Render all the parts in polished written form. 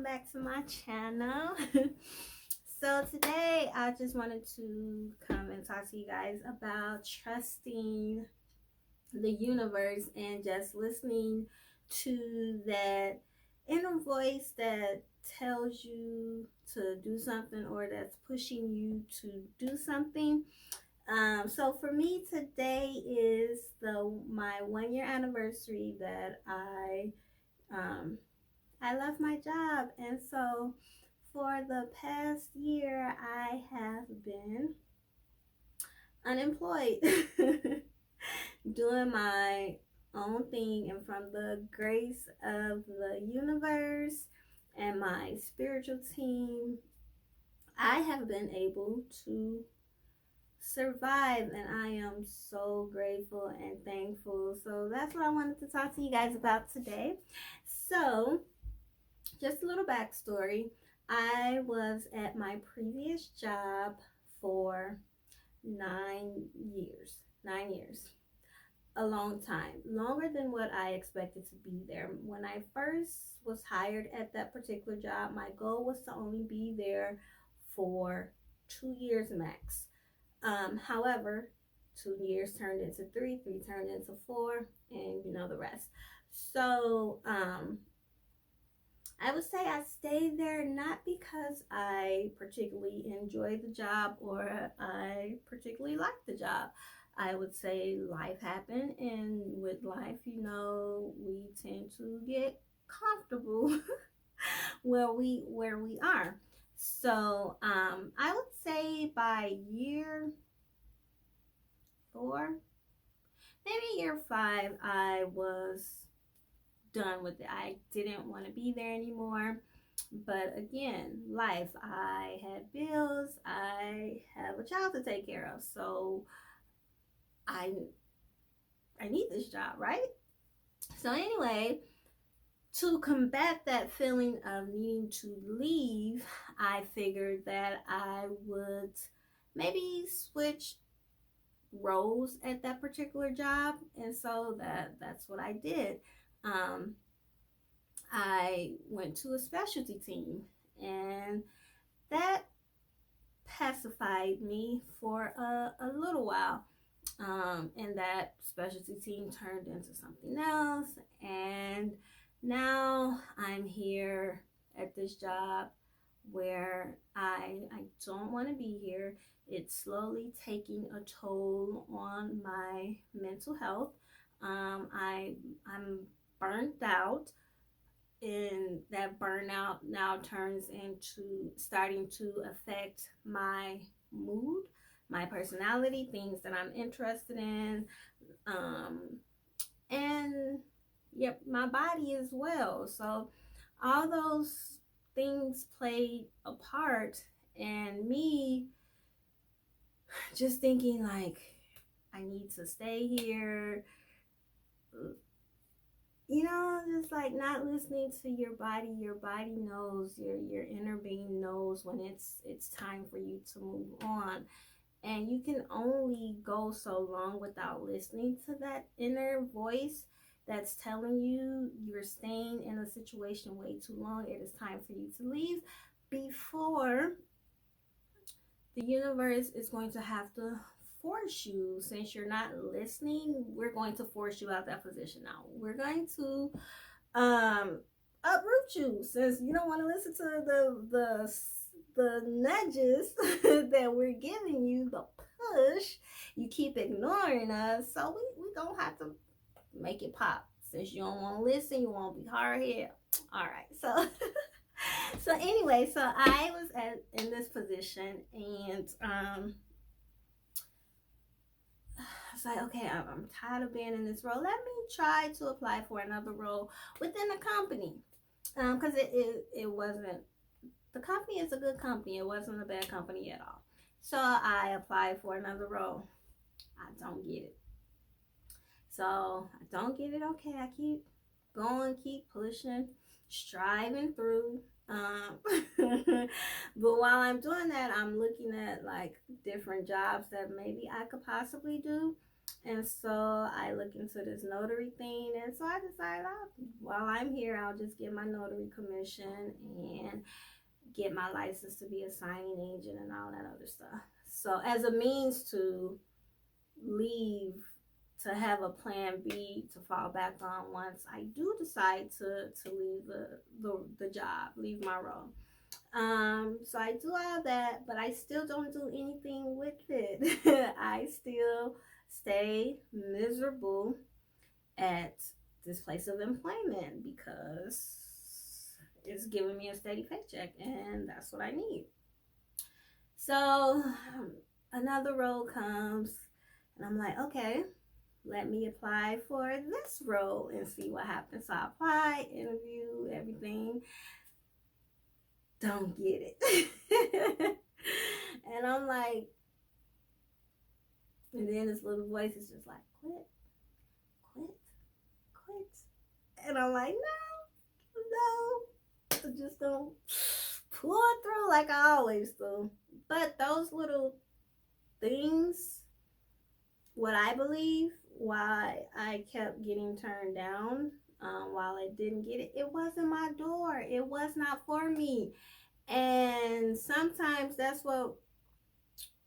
back to my channel. So today I just wanted to come and talk to you guys about trusting the universe and just listening to that inner voice that tells you to do something or that's pushing you to do something. So for me today is the my 1 year anniversary that um, I left my job. And so for the past year, I have been unemployed, doing my own thing. And from the grace of the universe and my spiritual team, I have been able to survive, and I am so grateful and thankful. So that's what I wanted to talk to you guys about today. So just a little backstory. I was at my previous job for 9 years. 9 years. A long time. Longer than what I expected to be there. When I first was hired at that particular job, my goal was to only be there for 2 years max. However, 2 years turned into three, three turned into four, and you know the rest. So, I would say I stayed there not because I particularly enjoyed the job or I particularly liked the job. I would say life happened, and with life, we tend to get comfortable where we are. So I would say by year 4, maybe year 5, I was done with it. I didn't want to be there anymore. But again, life, I had bills, I have a child to take care of. So I I need this job, right? So anyway, to combat that feeling of needing to leave, I figured that I would maybe switch roles at that particular job, and so that's what I did. Um, I went to a specialty team, and that pacified me for a little while. And that specialty team turned into something else, and now I'm here at this job where I don't want to be here. It's slowly taking a toll on my mental health. I'm burnt out, and that burnout now turns into starting to affect my mood, my personality, things that I'm interested in, um, and yep, my body as well. So all those things played a part, and me just thinking like I need to stay here, just like not listening to your body. Your body knows, your inner being knows when it's time for you to move on. And you can only go so long without listening to that inner voice that's telling you you're staying in a situation way too long. It is time for you to leave before the universe is going to have to force you. Since you're not listening, we're going to force you out that position. Now we're going to uproot you, since you don't want to listen to the nudges that we're giving you, the push. You keep ignoring us, so we gonna have to make it pop. Since you don't want to listen, you won't be hard headed. All right, so so anyway, so I was in this position, and it's like, okay, I'm tired of being in this role. Let me try to apply for another role within the company, because it wasn't, the company is a good company. It wasn't a bad company at all. So I applied for another role. I don't get it. So I don't get it. Okay, I keep going, keep pushing, striving through. But while I'm doing that, I'm looking at like different jobs that maybe I could possibly do. And so I look into this notary thing, and so I decided, while I'm here, I'll just get my notary commission and get my license to be a signing agent and all that other stuff. So as a means to leave, to have a plan B to fall back on once I do decide to leave the job, leave my role. So I do all that, but I still don't do anything with it. I still stay miserable at this place of employment because it's giving me a steady paycheck and that's what I need. So another role comes and I'm like, okay, let me apply for this role and see what happens. So I apply, interview, everything. Don't get it. And I'm like, and then this little voice is just like, quit. And I'm like, no, I'm just gonna pull it through like I always do. But those little things, what I believe, why I kept getting turned down, while I didn't get it, it wasn't my door. It was not for me. And sometimes that's what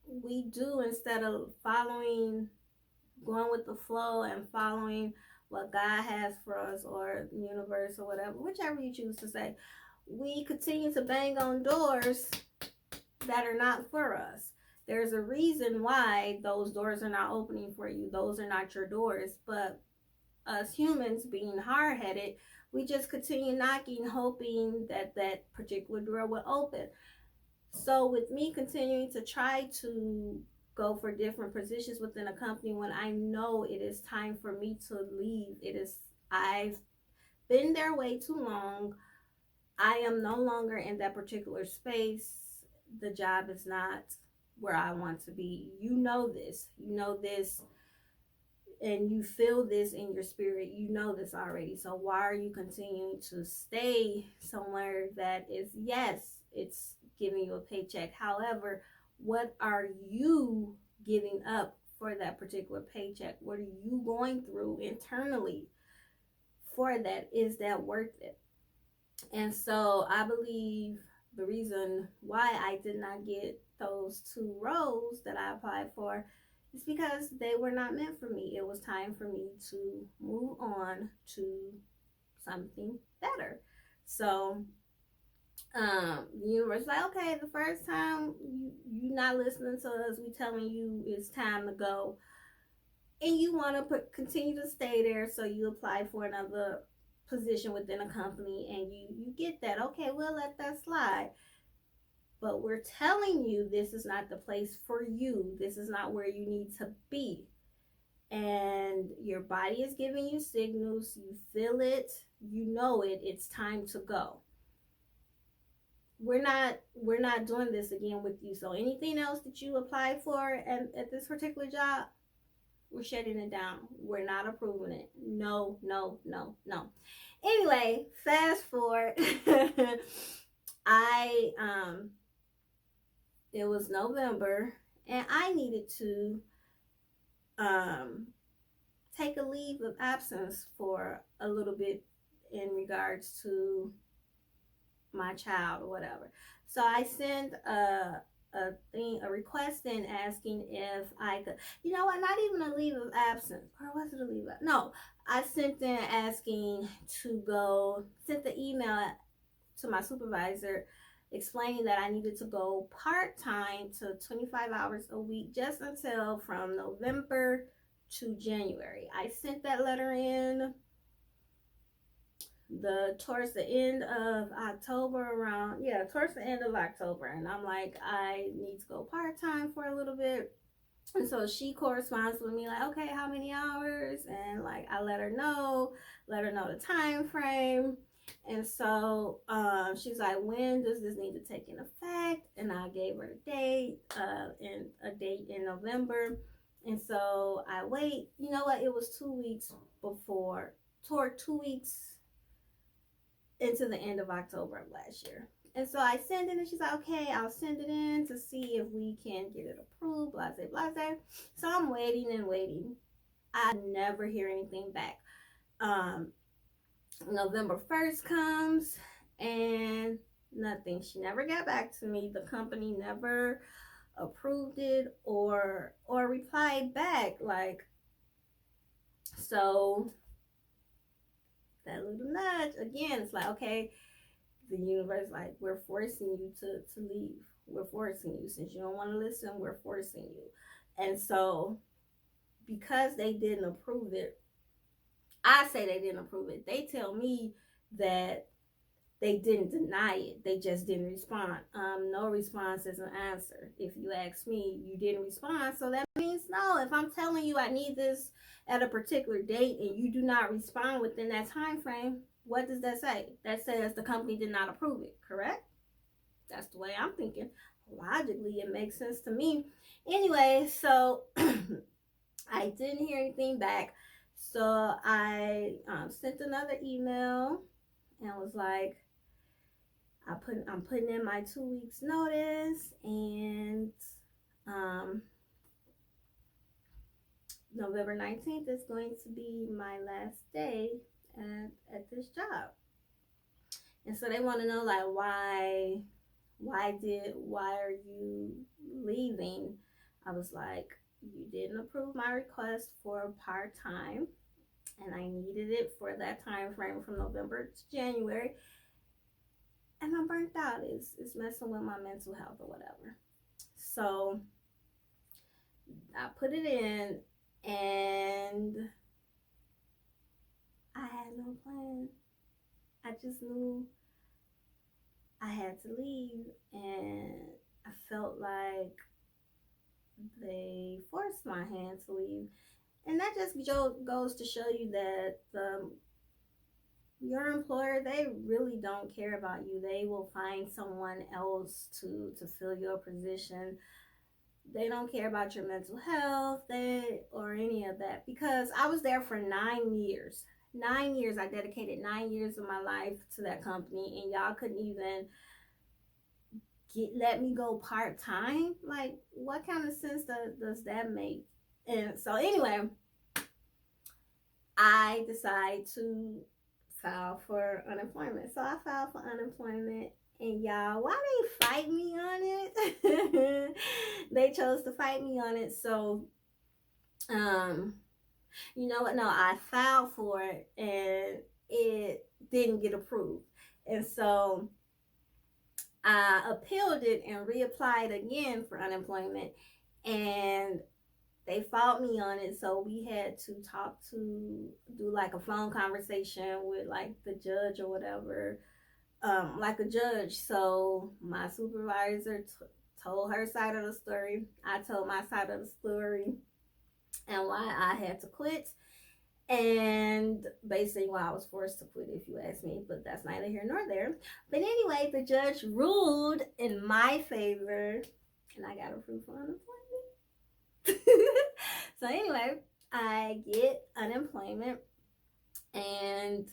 we do instead of going with the flow and following what God has for us or the universe or whatever, whichever you choose to say. We continue to bang on doors that are not for us. There's a reason why those doors are not opening for you. Those are not your doors. But us humans, being hard-headed, we just continue knocking, hoping that that particular door will open. So with me continuing to try to go for different positions within a company when I know it is time for me to leave, I've been there way too long. I am no longer in that particular space. The job is not where I want to be. You know this, and you feel this in your spirit. You know this already. So why are you continuing to stay somewhere that is, yes, it's giving you a paycheck. However, what are you giving up for that particular paycheck? What are you going through internally for that? Is that worth it? And so I believe the reason why I did not get those 2 roles that I applied for is because they were not meant for me. It was time for me to move on to something better. So the universe like, okay, the first time you not listening to us, we telling you it's time to go, and you want to continue to stay there, so you apply for another position within a company and you get that. Okay, we'll let that slide. But we're telling you this is not the place for you. This is not where you need to be. And your body is giving you signals. You feel it. You know it. It's time to go. We're not doing this again with you. So anything else that you apply for at this particular job, we're shutting it down. We're not approving it. No. Anyway, fast forward. It was November and I needed to take a leave of absence for a little bit in regards to my child or whatever. So I sent a request in asking if I could, you know what, not even a leave of absence, or was it a leave of, no, I sent in asking to go, sent the email to my supervisor explaining that I needed to go part-time to 25 hours a week just until from November to January. I sent that letter in towards the end of October, towards the end of October, and I'm like, I need to go part-time for a little bit. And so she corresponds with me like, okay, how many hours? And like I let her know the time frame. And so she's like, when does this need to take in effect? And I gave her a date in November. And so I wait, you know what, it was 2 weeks toward 2 weeks into the end of October of last year. And so I send it and she's like, okay, I'll send it in to see if we can get it approved, blase, blase. So I'm waiting and waiting. I never hear anything back. um November 1st comes and nothing. She never got back to me. The company never approved it or replied back. Like, so that little nudge again, it's like, okay, the universe, like, we're forcing you to leave. We're forcing you. Since you don't want to listen, we're forcing you. And so because they didn't approve it, I say they didn't approve it. They tell me that they didn't deny it. They just didn't respond. No response is an answer. If you ask me, you didn't respond. So that means no. If I'm telling you I need this at a particular date and you do not respond within that time frame, what does that say? That says the company did not approve it, correct? That's the way I'm thinking. Logically, it makes sense to me. Anyway, so I didn't hear anything back. So I sent another email and was like, I'm putting in my 2 weeks notice, and um, November 19th is going to be my last day at this job. And so they want to know, like, why are you leaving? I was like, you didn't approve my request for part-time, and I needed it for that time frame from November to January. And I'm burnt out. It's messing with my mental health or whatever. So I put it in, and I had no plan. I just knew I had to leave, and I felt like they forced my hand to leave. And that just goes to show you that your employer, they really don't care about you. They will find someone else to fill your position. They don't care about your mental health, or any of that, because I was there for 9 years. 9 years. I dedicated 9 years of my life to that company, and y'all couldn't even let me go part-time. Like, what kind of sense does that make? And so anyway, I decide to file for unemployment. So I filed for unemployment, and y'all, why they fight me on it? They chose to fight me on it. So you know what? No, I filed for it, and it didn't get approved. And so I appealed it and reapplied again for unemployment, and they fought me on it. So we had to do like a phone conversation with like the judge or whatever, like a judge. So my supervisor told her side of the story. I told my side of the story and why I had to quit, and basically why I was forced to quit, if you ask me, but that's neither here nor there. But anyway, the judge ruled in my favor, and I got approved for unemployment. So anyway, I get unemployment, and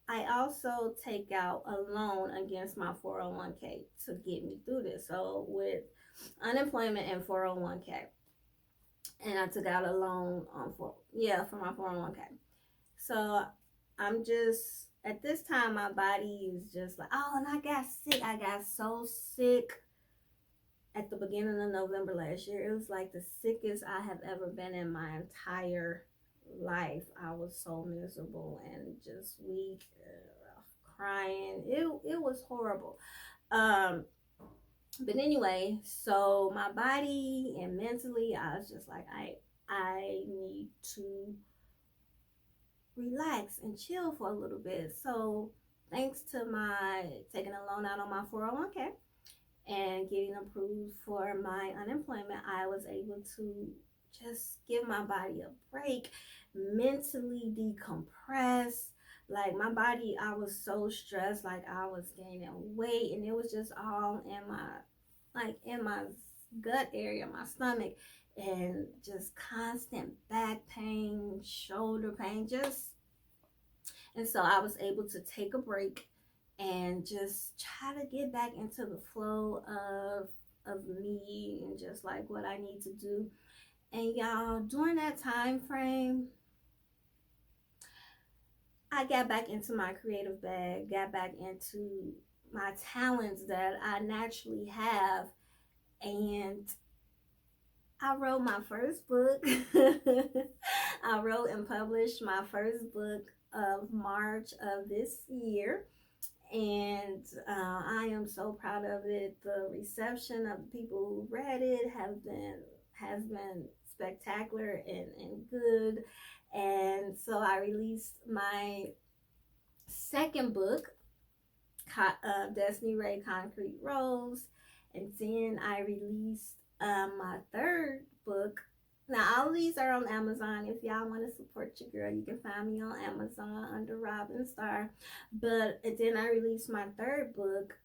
I also take out a loan against my 401k to get me through this. So with unemployment and 401k, and I took out a loan for my 401k. So I'm just, at this time, my body is just like, oh, and I got sick. I got so sick at the beginning of November last year. It was like the sickest I have ever been in my entire life. I was so miserable and just weak, crying. It was horrible. But anyway, so my body and mentally, I was just like, I need to relax and chill for a little bit. So thanks to my taking a loan out on my 401k and getting approved for my unemployment, I was able to just give my body a break, mentally decompress. Like, my body, I was so stressed, like I was gaining weight, and it was just all in my gut area, my stomach, and just constant back pain, shoulder pain, and so I was able to take a break and just try to get back into the flow of me and just like what I need to do. And y'all, during that time frame, I got back into my creative bag, got back into my talents that I naturally have, and I wrote my first book. I wrote and published my first book of March of this year, and I am so proud of it. The reception of the people who read it has been spectacular and good. And so I released my second book, Destiny Ray Concrete Rose, and then I released my third book. Now all of these are on Amazon. If y'all want to support your girl, you can find me on Amazon under Robin Star. But then I released my third book,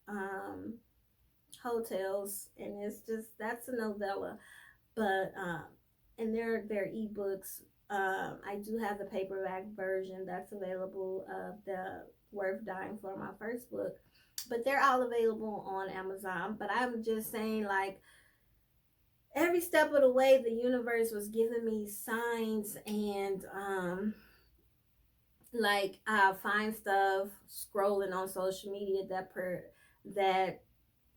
Hotels, and that's a novella. But and they're ebooks. I do have the paperback version that's available of the Worth Dying for, my first book, but they're all available on Amazon. But I'm just saying, like, every step of the way, the universe was giving me signs, and like I find stuff scrolling on social media that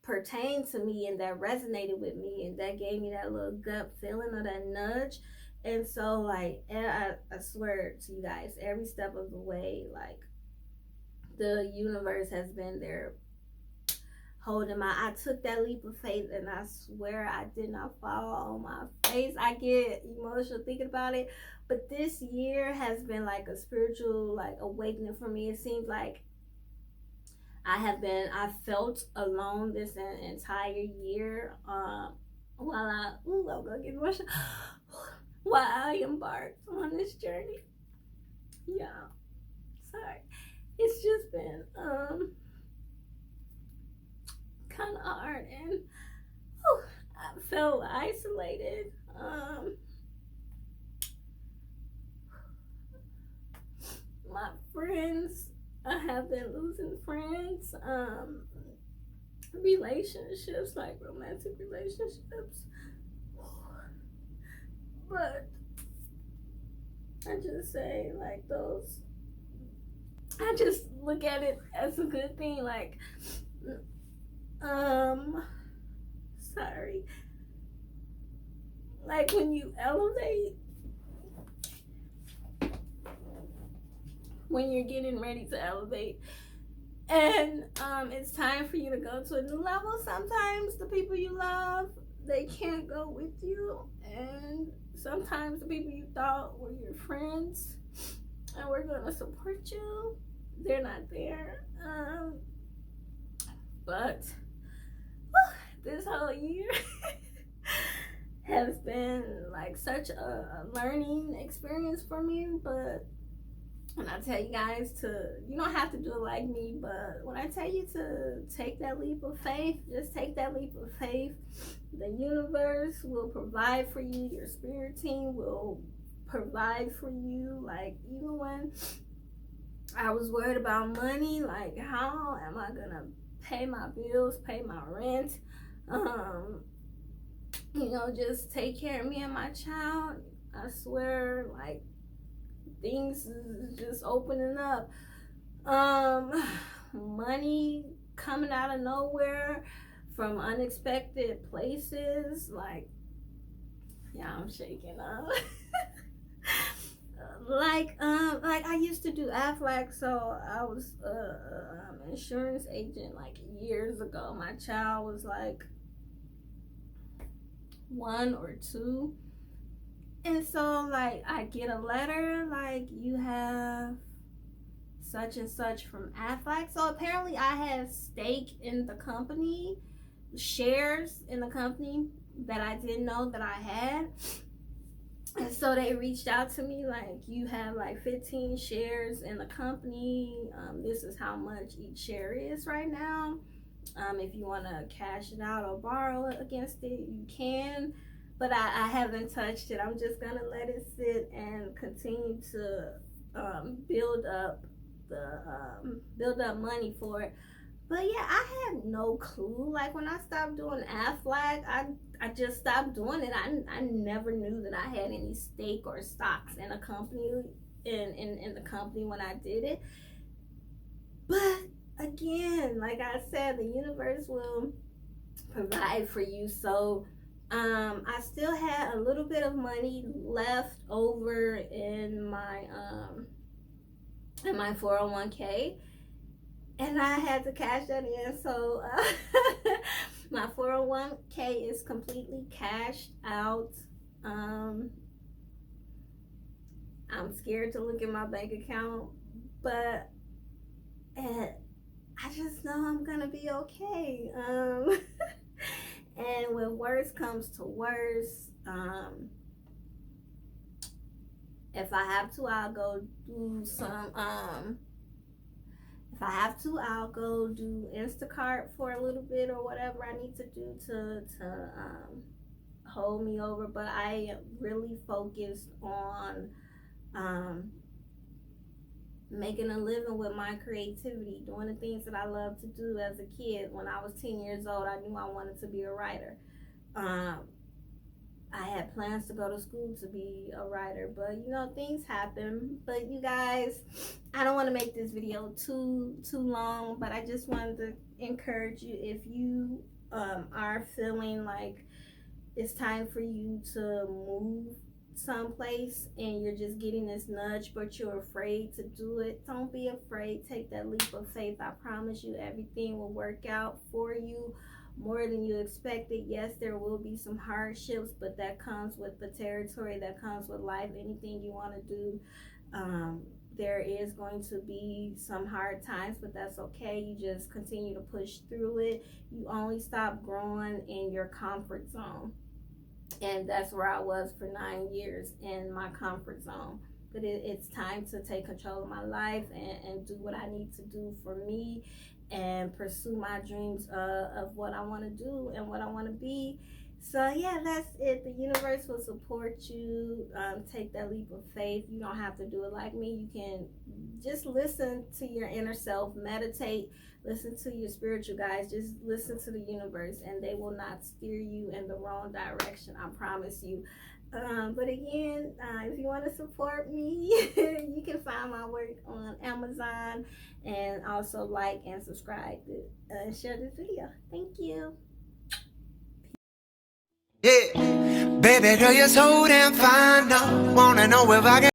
pertained to me and that resonated with me, and that gave me that little gut feeling or that nudge. And so, like, I swear to you guys, every step of the way, like, the universe has been there holding I took that leap of faith, and I swear I did not fall on my face. I get emotional thinking about it, but this year has been like a spiritual, like, awakening for me. It seems like I felt alone this entire year, I'm gonna get emotional, while I embarked on this journey. Yeah, sorry. It's just been kind of hard, and I felt isolated. My friends, I have been losing friends, relationships, like romantic relationships. But I just say, like, those, I just look at it as a good thing. Like, sorry. Like, when you elevate, when you're getting ready to elevate, and it's time for you to go to a new level, sometimes the people you love, they can't go with you, and sometimes the people you thought were your friends and were gonna support you, they're not there. But this whole year has been like such a learning experience for me. But when I tell you guys you don't have to do it like me, but when I tell you to take that leap of faith, just take that leap of faith. The universe will provide for you. Your spirit team will provide for you. Like, even when I was worried about money, like, how am I gonna pay my bills, pay my rent, just take care of me and my child, I swear, like, things is just opening up. Money coming out of nowhere from unexpected places. Like, yeah, I'm shaking up. like I used to do Aflac, so I was an insurance agent like years ago. My child was like 1 or 2. And so, like, I get a letter, like, you have such and such from Aflac. So apparently I had stake in the company, shares in the company that I didn't know that I had. And so they reached out to me, like, you have like 15 shares in the company. This is how much each share is right now. If you want to cash it out or borrow it against it, you can. But I haven't touched it. I'm just gonna let it sit and continue to build up money for it. But yeah, I had no clue. Like when I stopped doing Aflac, I just stopped doing it. I never knew that I had any stake or stocks in a company in the company when I did it. But again, like I said, the universe will provide for you. So I still had a little bit of money left over in my 401k, and I had to cash that in. So my 401k is completely cashed out. I'm scared to look at my bank account, but I just know I'm gonna be okay. And when worse comes to worse, if I have to, I'll go do some. If I have to, I'll go do Instacart for a little bit or whatever I need to do to hold me over. But I am really focused on making a living with my creativity, doing the things that I love to do. As a kid, when I was 10 years old, I knew I wanted to be a writer. I had plans to go to school to be a writer, but you know, things happen. But you guys, I don't want to make this video too long, but I just wanted to encourage you, if you are feeling like it's time for you to move someplace and you're just getting this nudge but you're afraid to do it, don't be afraid. Take that leap of faith. I promise you everything will work out for you more than you expected. Yes, there will be some hardships, but that comes with the territory, that comes with life. Anything you want to do, there is going to be some hard times, but that's okay. You just continue to push through it. You only stop growing in your comfort zone, and that's where I was for 9 years, in my comfort zone. But it's time to take control of my life and do what I need to do for me and pursue my dreams of what I want to do and what I want to be. So yeah, that's it. The universe will support you. Take that leap of faith. You don't have to do it like me. You can just listen to your inner self, meditate, listen to your spiritual guides. Just listen to the universe, and they will not steer you in the wrong direction. I promise you. But again, if you want to support me, you can find my work on Amazon, and also like and subscribe and share this video. Thank you. Yeah, baby girl, you're so damn fine. Don't wanna know if I can